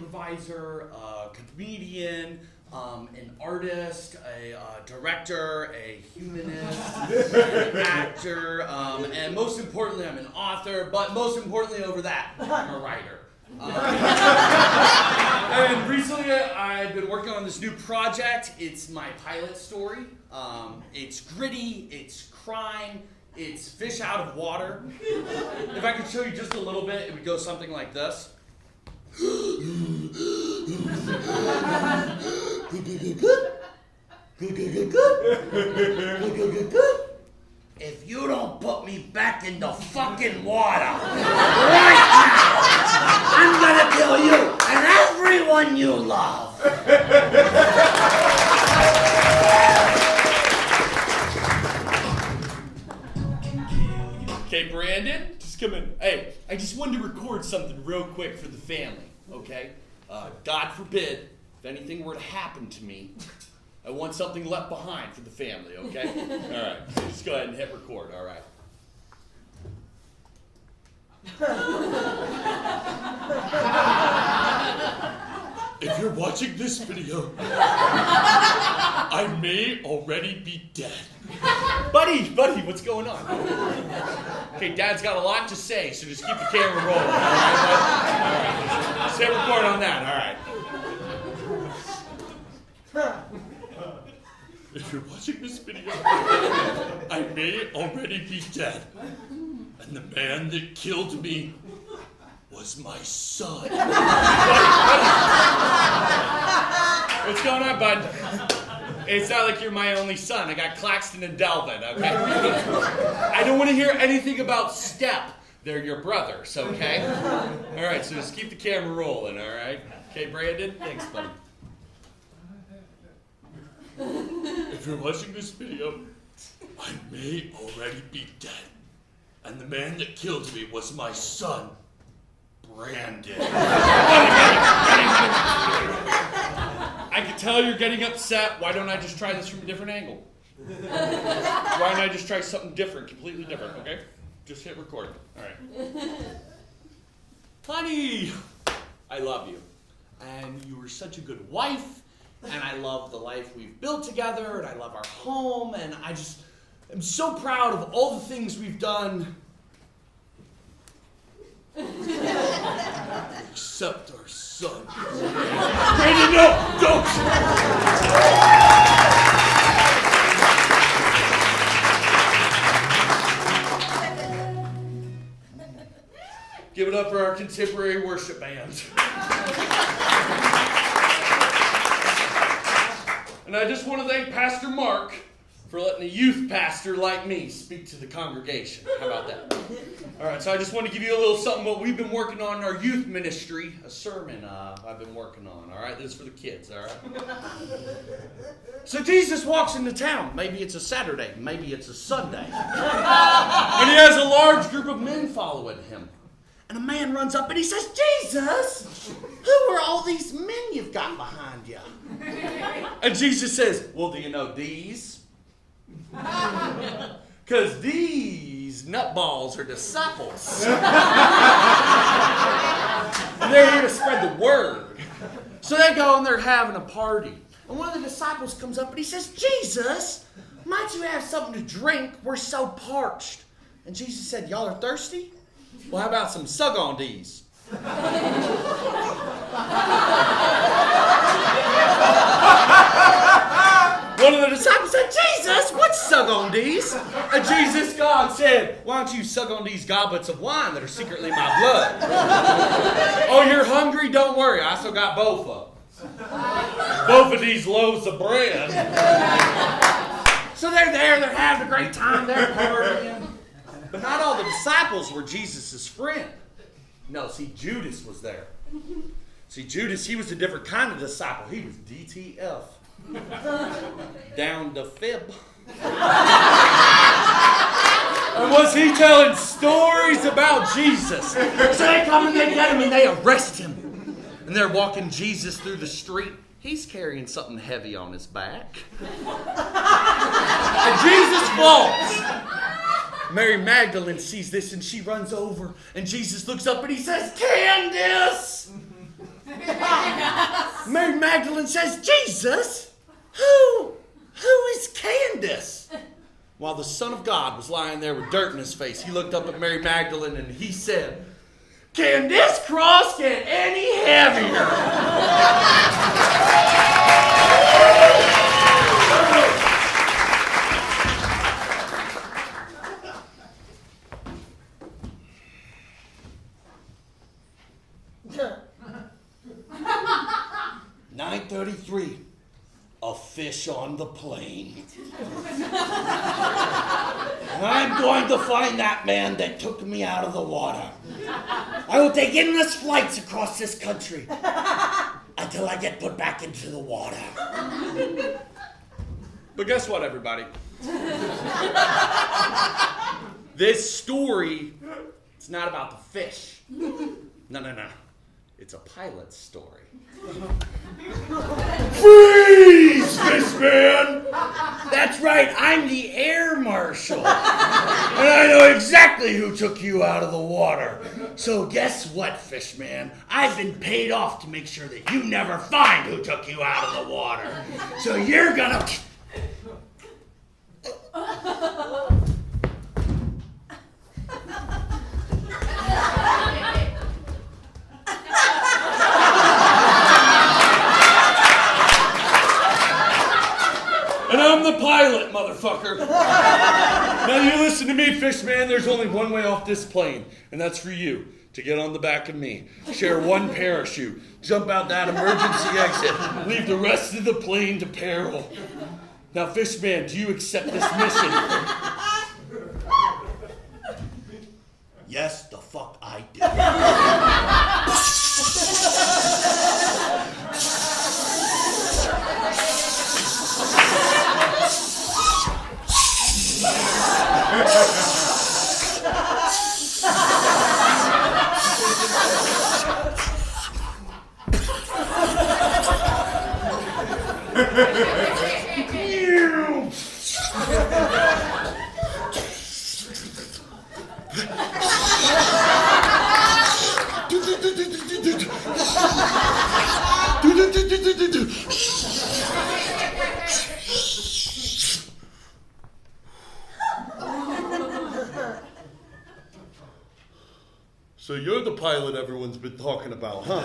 supervisor, a comedian, an artist, a director, a humanist, an actor, and most importantly, I'm an author, but most importantly over that, I'm a writer. And recently I've been working on this new project. It's my pilot story. It's gritty, it's crime, it's fish out of water. If I could show you just a little bit, it would go something like this. If you don't put me back in the fucking water right now, I'm gonna kill you and everyone you love. Okay, Brandon, just come in. Hey, I just wanted to record something real quick for the family, okay? God forbid, if anything were to happen to me, I want something left behind for the family, okay? All right, so just go ahead and hit record, all right? If you're watching this video, I may already be dead. Buddy, what's going on? Okay, Dad's got a lot to say, so just keep the camera rolling, all right, bud? All right, just hit record on that, all right? If you're watching this video, I may already be dead. And the man that killed me was my son. Buddy. What's going on, bud? It's not like you're my only son. I got Claxton and Delvin, okay? I don't want to hear anything about Step. They're your brothers, okay? All right, so just keep the camera rolling, all right? Okay, Brandon? Thanks, buddy. If you're watching this video, I may already be dead. And the man that killed me was my son, Brandon. I can tell you're getting upset. Why don't I just try this from a different angle? Why don't I just try something different, completely different, okay? Just hit record. All right. Honey, I love you. And you were such a good wife. And I love the life we've built together. And I love our home. And I just am so proud of all the things we've done. Except our son. Brandon, no! Don't! Give it up for our contemporary worship band. And I just want to thank Pastor Mark for letting a youth pastor like me speak to the congregation. How about that? All right, so I just want to give you a little something what we've been working on in our youth ministry, a sermon I've been working on, all right? This is for the kids, all right? So Jesus walks into town. Maybe it's a Saturday. Maybe it's a Sunday. And he has a large group of men following him. And a man runs up and he says, Jesus, who are all these men you've got behind you? And Jesus says, well, do you know these? Because these nutballs are disciples. And they're here to spread the word. So they go and they're having a party. And one of the disciples comes up and he says, Jesus, might you have something to drink? We're so parched. And Jesus said, y'all are thirsty? Well, how about some sugondis? One of the disciples said, Jesus, what's sugondis? And Jesus, God said, why don't you sug on these goblets of wine that are secretly my blood? Oh, you're hungry? Don't worry. I still got both of them. Both of these loaves of bread. So they're there. They're having a great time. They're partying. But not all the disciples were Jesus' friend. No, see, Judas was there. See, Judas, he was a different kind of disciple. He was DTF. Down to fib. And was he telling stories about Jesus? So they come and they get him and they arrest him. And they're walking Jesus through the street. He's carrying something heavy on his back. And Jesus falls. Mary Magdalene sees this and she runs over and Jesus looks up and he says, Candace, Mary Magdalene says, Jesus, who is Candace? While the Son of God was lying there with dirt in his face, he looked up at Mary Magdalene and he said, can this cross get any heavier? .9:33, a fish on the plain. And I'm going to find that man that took me out of the water. I will take endless flights across this country until I get put back into the water. But guess what, everybody? This story, it's not about the fish. No. It's a pilot's story. Freeze, fishman! That's right, I'm the air marshal. And I know exactly who took you out of the water. So guess what, fishman? I've been paid off to make sure that you never find who took you out of the water. So you're gonna... And I'm the pilot, motherfucker. Now you listen to me, fishman. There's only one way off this plane, and that's for you to get on the back of me, share one parachute, jump out that emergency exit, leave the rest of the plane to peril. Now, fishman, do you accept this mission? Yes, the fuck I do. So you're the pilot everyone's been talking about, huh?